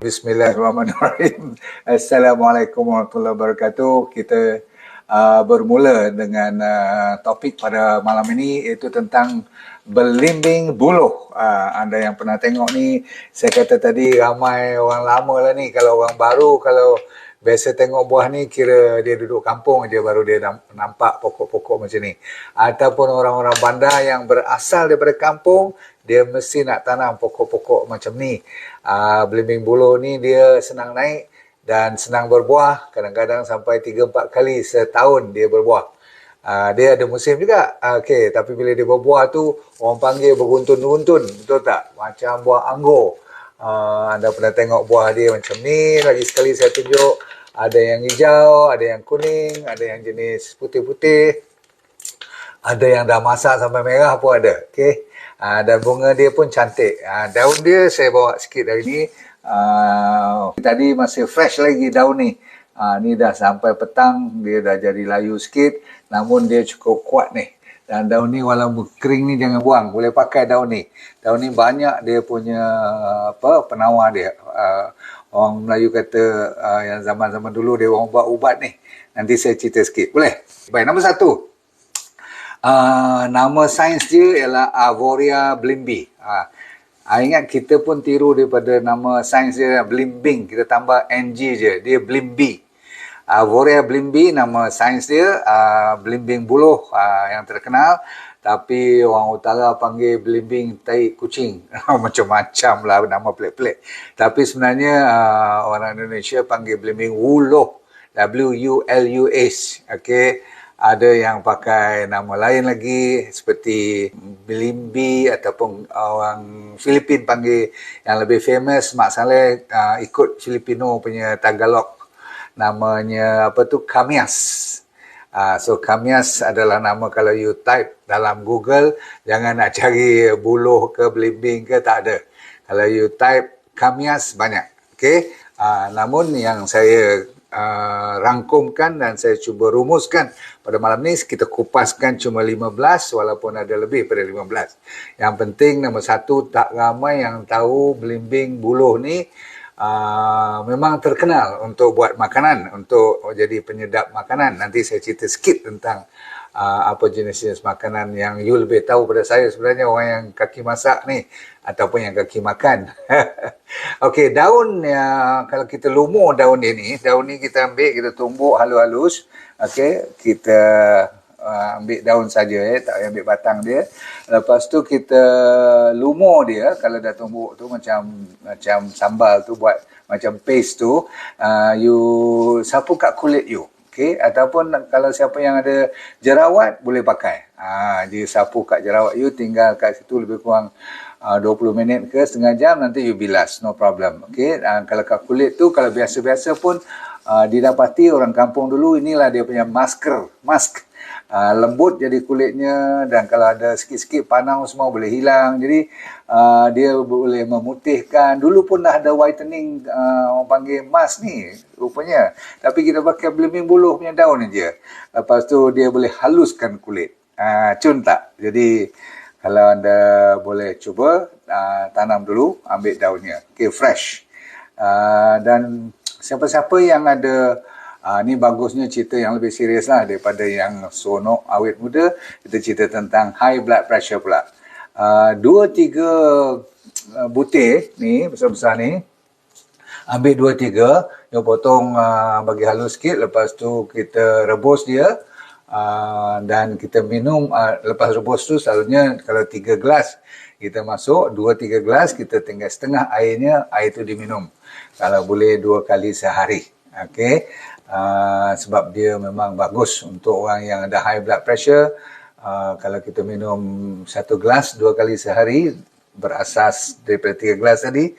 Bismillahirrahmanirrahim. Assalamualaikum warahmatullahi wabarakatuh. Kita bermula dengan topik pada malam ini, iaitu tentang belimbing buluh. Anda yang pernah tengok ni, saya kata tadi ramai orang lama lah ni. Kalau orang baru, kalau biasa tengok buah ni, kira dia duduk kampung je baru dia nampak pokok-pokok macam ni. Ataupun orang-orang bandar yang berasal daripada kampung, dia mesti nak tanam pokok-pokok macam ni. Belimbing buluh ni dia senang naik dan senang berbuah. Kadang-kadang sampai 3-4 kali setahun dia berbuah. Dia ada musim juga. Tapi bila dia berbuah tu, orang panggil beruntun-untun. Betul tak? Macam buah anggur. Anda pernah tengok buah dia macam ni. Lagi sekali saya tunjuk. Ada yang hijau, ada yang kuning, ada yang jenis putih-putih. Ada yang dah masak sampai merah pun ada. Dan bunga dia pun cantik. Daun dia saya bawa sikit dari ni. Tadi masih fresh lagi daun ni. Ni dah sampai petang, dia dah jadi layu sikit. Namun dia cukup kuat ni. Dan daun ni walaupun kering ni jangan buang. Boleh pakai daun ni. Daun ni banyak dia punya penawar dia. Orang Melayu kata yang zaman-zaman dulu dia orang buat ubat ni. Nanti saya cerita sikit. Boleh? Baik, nombor 1. Nama sains dia ialah Arborea blimby. Ingat kita pun tiru daripada nama sains dia belimbing, kita tambah ng je, dia blimby. Arborea blimby nama sains dia, belimbing buluh yang terkenal, tapi orang utara panggil belimbing tai kucing. Macam-macam lah nama pelik-pelik. Tapi sebenarnya orang Indonesia panggil belimbing wuluh, W-U-L-U-H. Ada yang pakai nama lain lagi seperti belimbi, ataupun orang Filipin panggil yang lebih famous, Mak Saleh ikut Filipino punya Tagalog, namanya Kamias. Kamias adalah nama, kalau you type dalam Google, jangan nak cari buluh ke belimbing ke, tak ada. Kalau you type Kamias banyak. Namun yang saya rangkumkan dan saya cuba rumuskan pada malam ni, kita kupaskan cuma 15 walaupun ada lebih pada 15. Yang penting nombor 1, tak ramai yang tahu belimbing buluh ni memang terkenal untuk buat makanan, untuk jadi penyedap makanan. Nanti saya cerita sikit tentang apa jenis-jenis makanan yang you lebih tahu pada saya sebenarnya, orang yang kaki masak ni ataupun yang kaki makan. Daun kalau kita lumur daun ni kita ambil, kita tumbuk halus-halus. Kita ambil daun saja, tak payah ambil batang dia. Lepas tu kita lumur dia. Kalau dah tumbuk tu macam sambal tu, buat macam paste tu, you sapu kat kulit you. Ataupun kalau siapa yang ada jerawat boleh pakai. Dia sapu kat jerawat you, tinggal kat situ lebih kurang 20 minit ke setengah jam, nanti you bilas, no problem. Kalau kat kulit tu, kalau biasa-biasa pun didapati orang kampung dulu, inilah dia punya mask. Lembut jadi kulitnya, dan kalau ada sikit-sikit panau semua boleh hilang. Jadi dia boleh memutihkan. Dulu pun dah ada whitening, orang panggil mask ni rupanya, tapi kita pakai belimbing buluh punya daun je. Lepas tu dia boleh haluskan kulit. Cun tak? Jadi kalau anda boleh cuba tanam dulu, ambil daunnya. Fresh. Dan siapa-siapa yang ada, ni bagusnya cerita yang lebih serius lah daripada yang sonok awet muda. Kita cerita tentang high blood pressure pula. 2-3 butir ni, besar-besar ni, ambil 2-3, you potong bagi halus sikit. Lepas tu kita rebus dia, dan kita minum. Lepas rebus tu selalunya kalau 3 gelas kita masuk, 2-3 gelas kita tinggal setengah airnya, air tu diminum. Kalau boleh 2 kali sehari. Sebab dia memang bagus untuk orang yang ada high blood pressure. Kalau kita minum 1 gelas 2 kali sehari, berasas daripada 3 gelas tadi,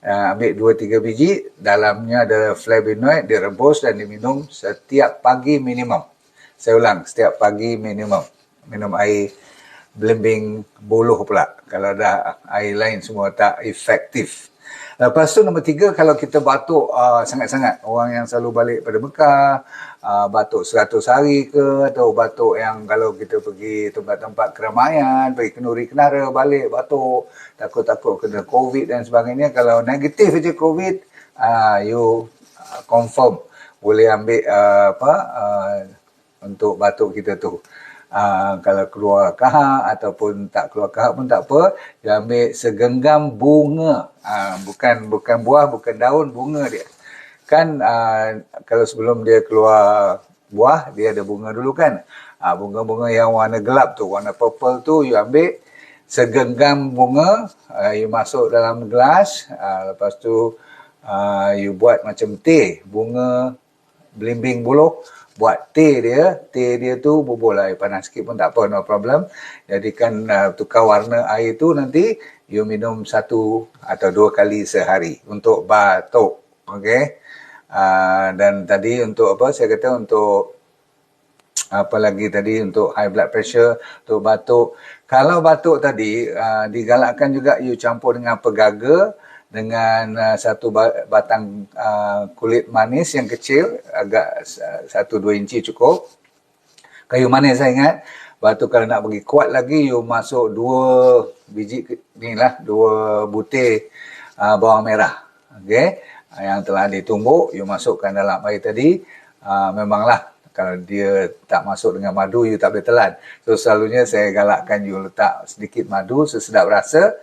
ambil 2-3 biji, dalamnya ada flavonoid, direbus dan diminum setiap pagi minimum. Saya ulang, setiap pagi minimum. Minum air belimbing buluh pula. Kalau dah air lain semua tak efektif. Lepas tu nombor 3, kalau kita batuk sangat-sangat, orang yang selalu balik pada Mekah, batuk 100 hari ke, atau batuk yang kalau kita pergi tempat-tempat keramaian, pergi kenduri kenara, balik batuk, takut-takut kena COVID dan sebagainya. Kalau negatif je COVID, you confirm boleh ambil untuk batuk kita tu. Kalau keluar kahak ataupun tak keluar kahak pun tak apa, dia ambil segenggam bunga. Bukan buah, bukan daun, bunga dia. Kan kalau sebelum dia keluar buah, dia ada bunga dulu kan. Bunga-bunga yang warna gelap tu, warna purple tu, you ambil segenggam bunga, you masuk dalam gelas, lepas tu you buat macam teh, bunga belimbing buluh, buat teh dia tu bubur air panas sikit pun tak apa, no problem. Jadikan tukar warna air tu, nanti you minum 1 atau 2 kali sehari untuk batuk. Okey. Dan tadi untuk apa, saya kata untuk apa lagi tadi, untuk high blood pressure, untuk batuk. Kalau batuk tadi, digalakkan juga you campur dengan pegaga, dengan satu batang kulit manis yang kecil, agak 1-2 inci cukup. Kayu manis saya ingat. Lepas tu kalau nak bagi kuat lagi, you masuk 2 biji ni lah, 2 butir bawang merah. Okey, yang telah ditumbuk, you masukkan dalam air tadi. Memanglah kalau dia tak masuk dengan madu, you tak boleh telan. So selalunya saya galakkan you letak sedikit madu sesedap rasa.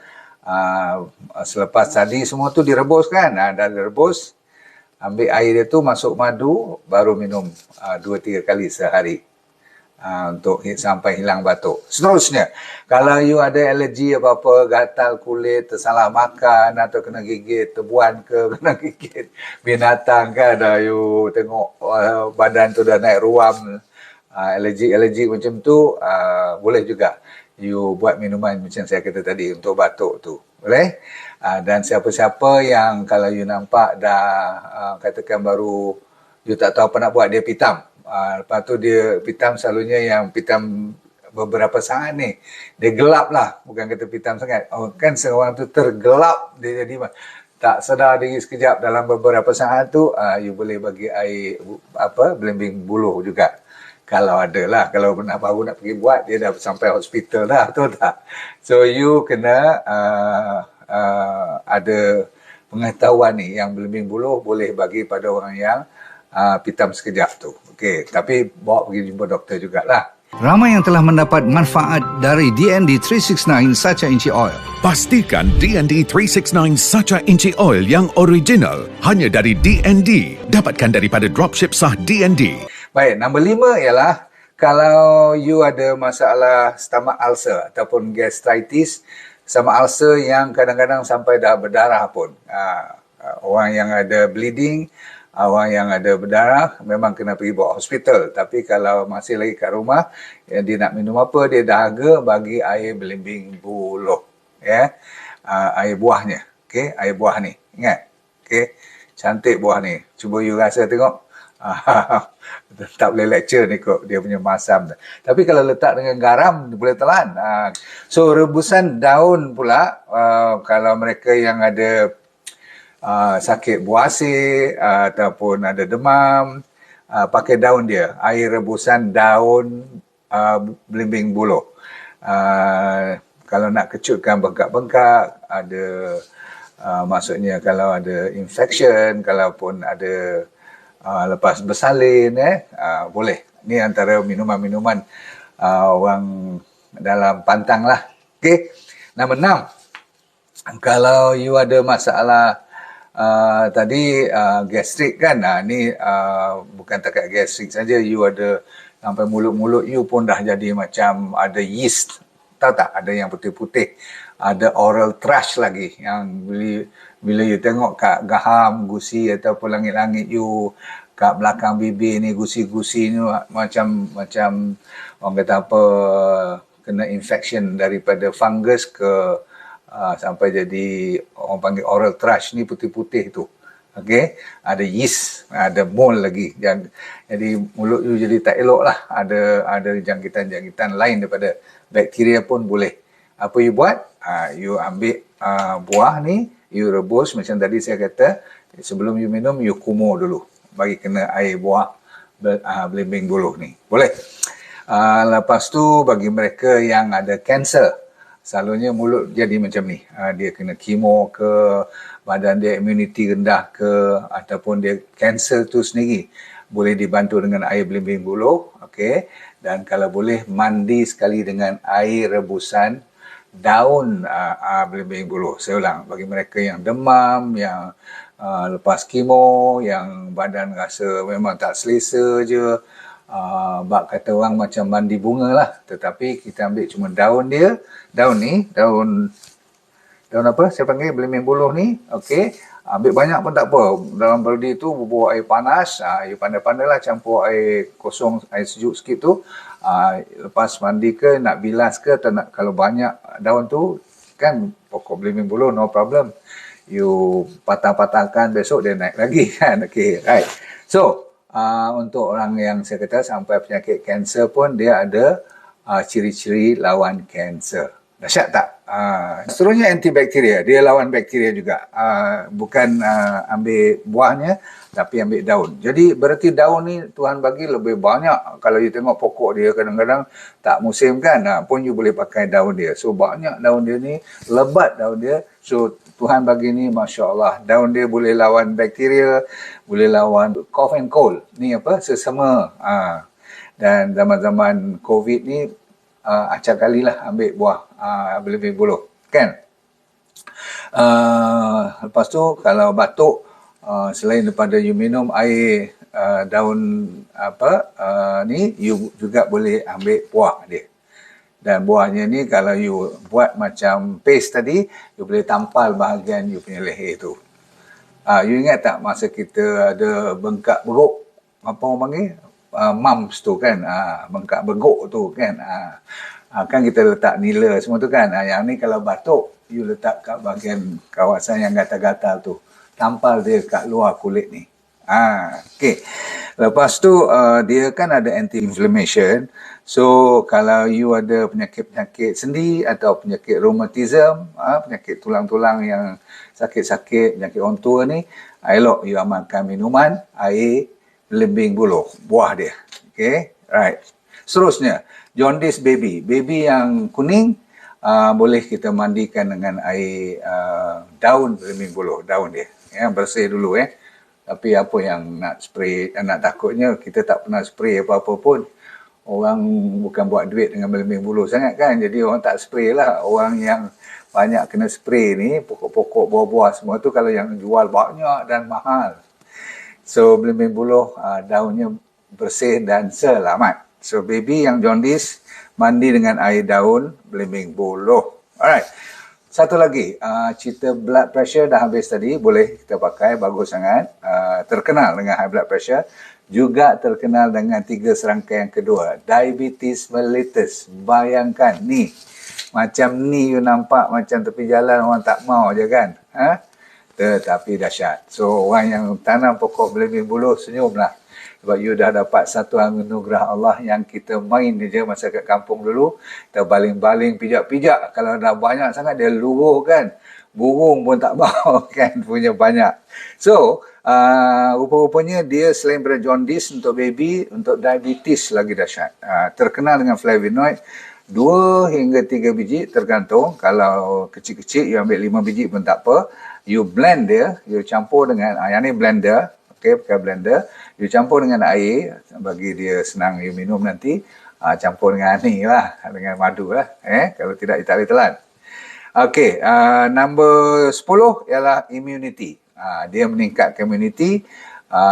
Selepas tadi semua tu direbus kan, dah direbus, ambil air dia tu, masuk madu, baru minum 2-3 kali sehari untuk sampai hilang batuk. Seterusnya, kalau you ada alergi apa-apa, gatal kulit, tersalah makan atau kena gigit tebuan ke, kena gigit binatang kan, you tengok badan tu dah naik ruam, alergi macam tu, boleh juga you buat minuman macam saya kata tadi untuk batuk tu. Boleh? Dan siapa-siapa yang kalau you nampak dah katakan baru you tak tahu apa nak buat, dia pitam. Lepas tu dia pitam, selalunya yang pitam beberapa saat ni, dia gelap lah, bukan kata pitam sangat. Kan seorang tu tergelap, dia jadi tak sedar diri sekejap, dalam beberapa saat tu you boleh bagi air belimbing buluh juga. Kalau ada lah, kalau baru nak pergi buat, dia dah sampai hospital dah, betul tak? So you kena ada pengetahuan ni, yang belimbing buluh boleh bagi pada orang yang pitam sekejap tu. Okey, tapi bawa pergi jumpa doktor jugalah. Ramai yang telah mendapat manfaat dari DND 369 Sacha Inchi Oil. Pastikan DND 369 Sacha Inchi Oil yang original hanya dari DND. Dapatkan daripada dropship sah DND. Baik, nombor 5 ialah kalau you ada masalah stomach ulcer ataupun gastritis, stomach ulcer yang kadang-kadang sampai dah berdarah pun. Orang yang ada bleeding, orang yang ada berdarah, memang kena pergi bawa hospital. Tapi kalau masih lagi kat rumah, dia nak minum apa, dia dahaga, bagi air belimbing buluh. Ya? Air buahnya. Okay? Air buah ni. Ingat? Okay? Cantik buah ni. Cuba you rasa tengok. Tak boleh lecture ni kok, dia punya masam. Tapi kalau letak dengan garam, boleh telan. So rebusan daun pula, kalau mereka yang ada sakit buasir ataupun ada demam, pakai daun dia, air rebusan daun belimbing buluh. Kalau nak kecutkan bengkak-bengkak, ada maksudnya kalau ada infection, kalaupun ada lepas bersalin, boleh. Ni antara minuman-minuman orang dalam pantang lah. Okey. Nombor 6. Kalau you ada masalah tadi gastrik kan, ni bukan takat gastrik saja, you ada sampai mulut-mulut you pun dah jadi macam ada yeast. Tahu tak? Ada yang putih-putih. Ada oral thrush lagi, yang bila you tengok kat gaham, gusi ataupun langit-langit you, kat belakang bibir ni, gusi-gusi ni macam orang kata apa, kena infection daripada fungus ke sampai jadi orang panggil oral thrush ni, putih-putih tu. Okey, ada yeast, ada mold lagi. Jadi mulut you jadi tak elok lah. Ada jangkitan-jangkitan lain daripada bakteria pun boleh. Apa you buat? You ambil buah ni, you rebus macam tadi saya kata. Sebelum you minum, you kumur dulu, bagi kena air buah belimbing buluh ni. Boleh. Lepas tu bagi mereka yang ada kanser, selalunya mulut jadi macam ni. Dia kena kemo ke, badan dia immunity rendah ke, ataupun dia kanser tu sendiri. Boleh dibantu dengan air belimbing buluh, okey. Dan kalau boleh mandi sekali dengan air rebusan daun belimbing buluh. Saya ulang, bagi mereka yang demam, yang lepas kemo, yang badan rasa memang tak selesa je, bak kata orang macam mandi bunga lah. Tetapi kita ambil cuma daun dia, daun apa? Saya panggil belimbing buluh ni, okey. Ambil banyak pun tak apa. Dalam baldi tu bubuh air panas, air pandai-pandai lah, campur air kosong, air sejuk sikit tu. Lepas mandi ke, nak bilas ke, atau nak, kalau banyak daun tu, kan pokok belimbing buluh, no problem. You patah-patahkan, besok dia naik lagi kan. Okay, right. So, untuk orang yang saya kata sampai penyakit kanser pun, dia ada ciri-ciri lawan kanser. Dahsyat tak? Seterusnya antibakteria. Dia lawan bakteria juga. Bukan ambil buahnya, tapi ambil daun. Jadi berarti daun ni Tuhan bagi lebih banyak. Kalau you tengok pokok dia kadang-kadang tak musim kan, pun you boleh pakai daun dia. So banyak daun dia ni, lebat daun dia. So Tuhan bagi ni, Masya Allah. Daun dia boleh lawan bakteria, boleh lawan cough and cold. Ni apa? Sesama. Dan zaman-zaman COVID ni, acap kalilah ambil buah belimbing buluh, kan? Lepas tu kalau batuk, selain daripada you minum air daun ni, you juga boleh ambil buah dia. Dan buahnya ni kalau you buat macam paste tadi, you boleh tampal bahagian you punya leher tu. You ingat tak masa kita ada bengkak beruk, apa orang panggil? Mumps tu kan, bengkak beguk tu kan, kan kita letak nila semua tu kan. Yang ni kalau batuk, you letak kat bahagian kawasan yang gatal-gatal tu, tampal dia kat luar kulit ni. Okay. Lepas tu dia kan ada anti-inflammation. So kalau you ada penyakit-penyakit sendi atau penyakit rheumatism, penyakit tulang-tulang yang sakit-sakit, penyakit orang tua ni, elok you amalkan minuman air belimbing buluh, buah dia. Okay, right. Seterusnya, jaundice baby. Baby yang kuning, boleh kita mandikan dengan air daun belimbing buluh, daun dia. Ya, bersih dulu Tapi apa yang nak spray, nak takutnya kita tak pernah spray apa-apa pun. Orang bukan buat duit dengan belimbing buluh sangat kan. Jadi orang tak spray lah. Orang yang banyak kena spray ni, pokok-pokok, buah-buah semua tu, kalau yang jual banyak dan mahal. So belimbing buluh daunnya bersih dan selamat. So baby yang jaundice, mandi dengan air daun belimbing buluh. Alright. Satu lagi, cerita blood pressure dah habis tadi, boleh kita pakai, bagus sangat. Terkenal dengan high blood pressure, juga terkenal dengan 3 serangkaian kedua, diabetes mellitus. Bayangkan ni, macam ni you nampak macam tepi jalan orang tak mau je kan. Tetapi dahsyat. So orang yang tanam pokok belimbing buluh, senyumlah. Sebab you dah dapat satu anugerah Allah yang kita main je masa kat kampung dulu. Kita baling-baling, pijak-pijak. Kalau dah banyak sangat, dia luruh kan. Burung pun tak mau kan, punya banyak. So, rupa-rupanya dia selain daripada jaundice untuk baby, untuk diabetes lagi dahsyat. Terkenal dengan flavonoid. 2 hingga 3 biji tergantung. Kalau kecil-kecil, you ambil 5 biji pun tak apa. You blend dia, you campur dengan, yang ni blender. Okay, pakai blender. You campur dengan air, bagi dia senang you minum nanti. Campur dengan ni lah, dengan madu lah. Kalau tidak, you tak boleh telan. Okay, number 10 ialah immunity. Dia meningkatkan immunity.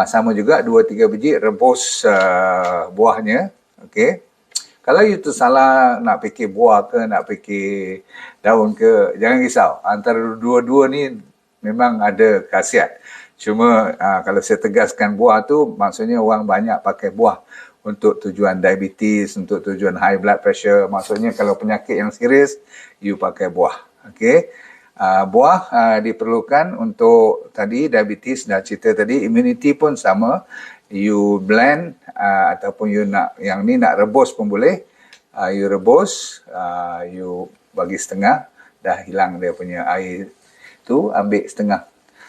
Sama juga 2-3 biji, rebus buahnya. Okay. Kalau you tu salah nak fikir buah ke, nak fikir daun ke, jangan risau. Antara dua-dua ni memang ada khasiat. Cuma kalau saya tegaskan buah tu, maksudnya orang banyak pakai buah untuk tujuan diabetes, untuk tujuan high blood pressure. Maksudnya kalau penyakit yang serius, you pakai buah. Okay. Buah diperlukan untuk tadi diabetes dah cerita tadi, immunity pun sama. You blend ataupun you nak, yang ni nak rebus pun boleh. You rebus, you bagi setengah, dah hilang dia punya air tu, ambil setengah.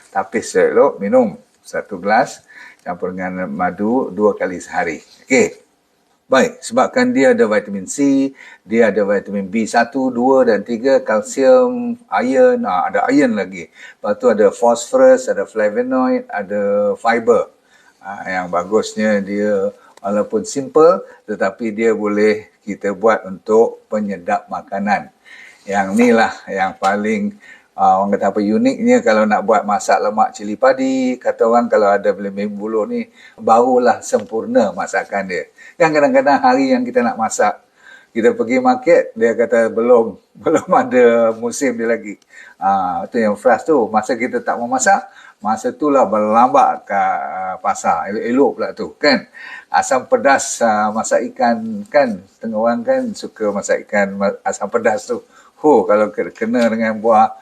Tapis elok, minum 1 gelas, campur dengan madu 2 kali sehari. Okey. Baik, sebabkan dia ada vitamin C, dia ada vitamin B1, 2 dan 3, kalsium, iron, ada iron lagi. Lepas tu ada phosphorus, ada flavonoid, ada fiber. Yang bagusnya dia walaupun simple tetapi dia boleh kita buat untuk penyedap makanan. Yang ni lah yang paling orang kata apa uniknya kalau nak buat masak lemak cili padi, kata orang kalau ada belimbing buluh ni barulah sempurna masakan dia. Yang kadang-kadang hari yang kita nak masak, kita pergi market, dia kata belum ada musim dia lagi. Itu yang fresh tu. Masa kita tak mau masak, masa tu lah berlambak ke pasar. Elok-elok pula tu, kan? Asam pedas masak ikan, kan? Setengah orang kan suka masak ikan asam pedas tu. Kalau kena dengan buah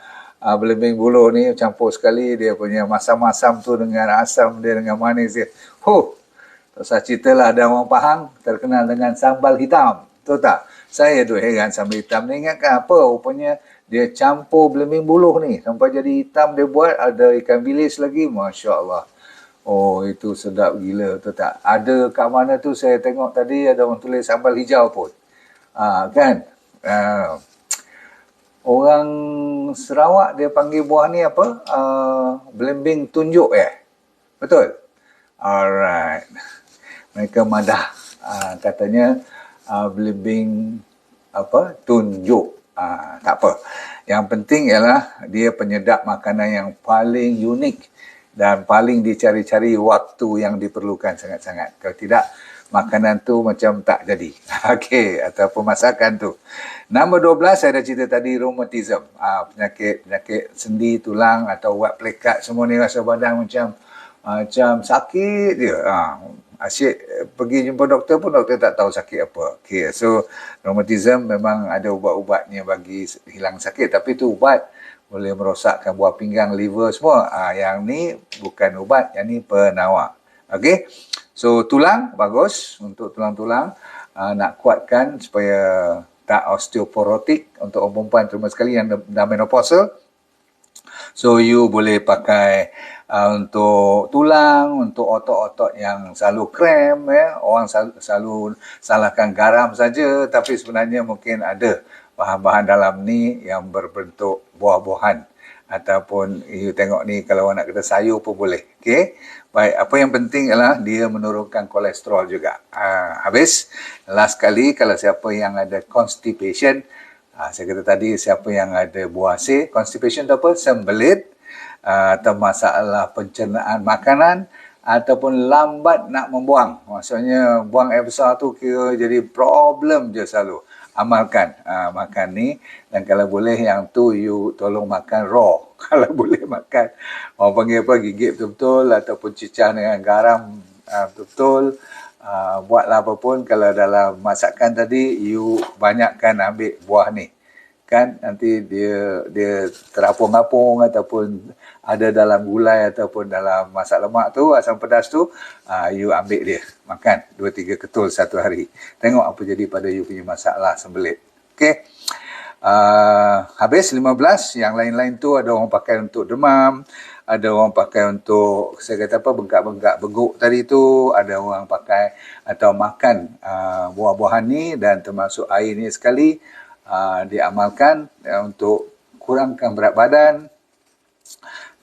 belimbing buluh ni, campur sekali dia punya masam-masam tu dengan asam dia, dengan manis dia. Tak usah cerita lah, ada orang Pahang terkenal dengan sambal hitam. Tahu tak? Saya tu heran sambal hitam ni, ingatkan apa? Rupanya dia campur belimbing buluh ni sampai jadi hitam, dia buat ada ikan bilis lagi. Masya Allah. Itu sedap gila. Tahu tak? Ada kat mana tu saya tengok tadi ada orang tulis sambal hijau pun. Kan? Orang Sarawak dia panggil buah ni apa? Belimbing tunjuk Betul? Alright. Mereka madah katanya belimbing tunjuk. Tak apa. Yang penting ialah dia penyedap makanan yang paling unik dan paling dicari-cari waktu yang diperlukan sangat-sangat. Kalau tidak, makanan tu macam tak jadi. Okey, ataupun masakan tu. Nombor 12 saya dah cerita tadi, rheumatism. Penyakit sendi, tulang atau ubat plekat, semua ni rasa badan macam sakit dia. Asyik pergi jumpa doktor pun doktor tak tahu sakit apa. Okay, so rheumatism memang ada ubat-ubatnya bagi hilang sakit, tapi tu ubat boleh merosakkan buah pinggang, liver semua. Yang ni bukan ubat, yang ni penawar. Okay, so tulang bagus untuk tulang-tulang, nak kuatkan supaya tak osteoporotik untuk orang perempuan terutama sekali yang dah menopausal. So you boleh pakai untuk tulang, untuk otot-otot yang selalu krem, orang selalu salahkan garam saja, tapi sebenarnya mungkin ada bahan-bahan dalam ni yang berbentuk buah-buahan, ataupun you tengok ni kalau orang nak kata sayur pun boleh. Okay? Baik, apa yang penting ialah dia menurunkan kolesterol juga. Habis, last kali kalau siapa yang ada constipation, saya kata tadi siapa yang ada buah C, constipation tu apa? Sembelit, atau masalah pencernaan makanan, ataupun lambat nak membuang. Maksudnya buang air besar tu kira jadi problem je selalu. Amalkan makan ni, dan kalau boleh yang tu you tolong makan raw. Kalau boleh makan, orang panggil apa, gigit betul-betul ataupun cicah dengan garam betul-betul. Buatlah apa pun, kalau dalam masakan tadi you banyakkan ambil buah ni, kan nanti dia terapung-apung ataupun ada dalam gulai ataupun dalam masak lemak tu, asam pedas tu, you ambil dia makan 2-3 ketul satu hari. Tengok apa jadi pada you punya masalah sembelit. Okey. Habis 15. Yang lain-lain tu ada orang pakai untuk demam, ada orang pakai untuk, saya kata apa, bengkak-bengkak beguk tadi tu, ada orang pakai atau makan buah-buahan ni, dan termasuk air ni sekali diamalkan untuk kurangkan berat badan.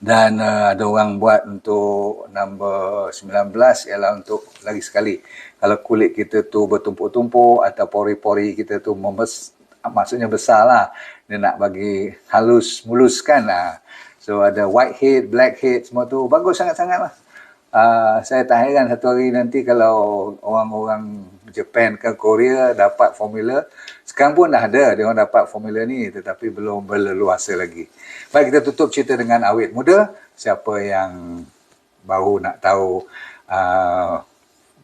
Dan ada orang buat untuk nombor 19 ialah untuk lagi sekali, kalau kulit kita tu bertumpuk-tumpuk atau pori-pori kita tu maksudnya besar lah, dia nak bagi halus, muluskan lah. So ada whitehead, blackhead, semua tu bagus sangat-sangat lah. Saya tak heran satu hari nanti kalau orang-orang Japan ke Korea dapat formula. Sekarang pun dah ada, dia orang dapat formula ni, tetapi belum berleluasa lagi. Baik, kita tutup cerita dengan awet muda. Siapa yang baru nak tahu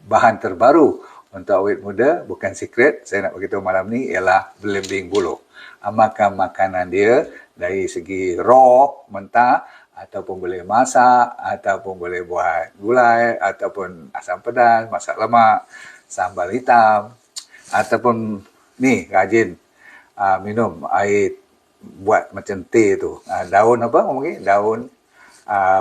bahan terbaru untuk awet muda, bukan secret, saya nak beritahu malam ni, ialah belimbing buluh. Amalkan makanan dia dari segi raw, mentah, ataupun boleh masak, ataupun boleh buat gulai, ataupun asam pedas, masak lemak, sambal hitam, ataupun ni rajin minum air buat macam teh tu. Daun apa ngomong ni? Daun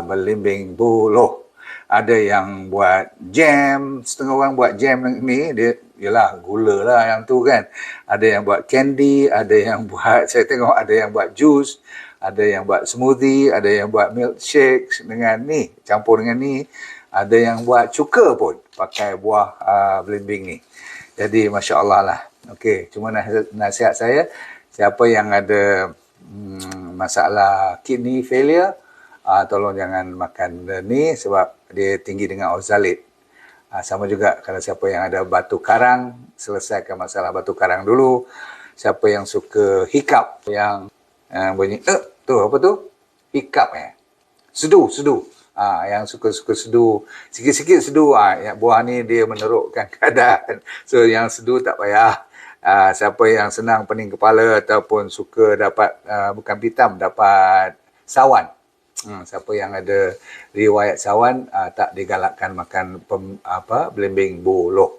belimbing buluh. Ada yang buat jam, setengah orang buat jam ni, dia yalah gula lah yang tu kan. Ada yang buat candy, ada yang buat, saya tengok ada yang buat jus, ada yang buat smoothie, ada yang buat milkshake dengan ni, campur dengan ni. Ada yang buat cuka pun pakai buah belimbing ni. Jadi Masya Allah lah. Okey, cuma nasihat saya, siapa yang ada masalah kidney failure, tolong jangan makan ni sebab dia tinggi dengan oxalate. Sama juga kalau siapa yang ada batu karang, selesaikan masalah batu karang dulu. Siapa yang suka hiccup, yang bunyi tu apa tu? Hiccup Sedu. Yang suka sedu, sikit-sikit sedu, buah ni dia menerukkan keadaan. So yang sedu tak payah. Siapa yang senang pening kepala ataupun suka dapat bukan pitam, dapat sawan. Siapa yang ada riwayat sawan, tak digalakkan makan belimbing buluh.